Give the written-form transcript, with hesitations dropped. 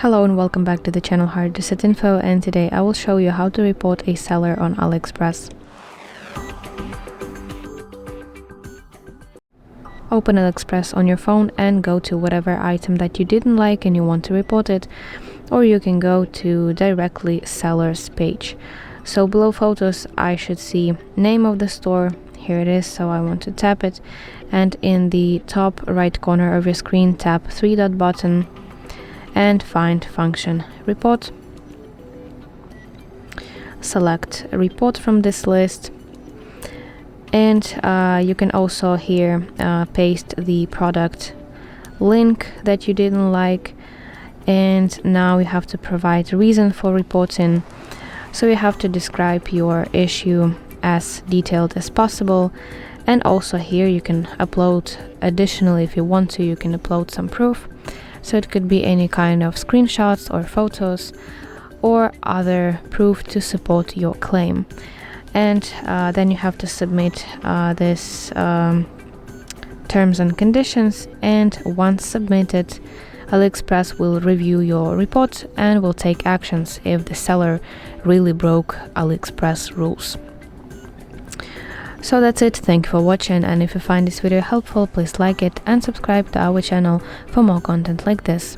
Hello and welcome back to the channel HardReset.Info, and today I will show you how to report a seller on Aliexpress. Open Aliexpress on your phone and go to whatever item that you didn't like and you want to report it, or you can go to directly seller's page. So below photos I should see name of the store. Here it is, so I want to tap it, and in the top right corner of your screen tap three-dot button and find function report. Select report from this list, and you can also here paste the product link that you didn't like, and now you have to provide reason for reporting. So you have to describe your issue as detailed as possible, and also here you can upload additionally, if you want to, you can upload some proof. So it could be any kind of screenshots or photos or other proof to support your claim. And then you have to submit this terms and conditions, and once submitted, Aliexpress will review your report and will take actions if the seller really broke Aliexpress rules. So that's it. Thank you for watching, and if you find this video helpful, please like it and subscribe to our channel for more content like this.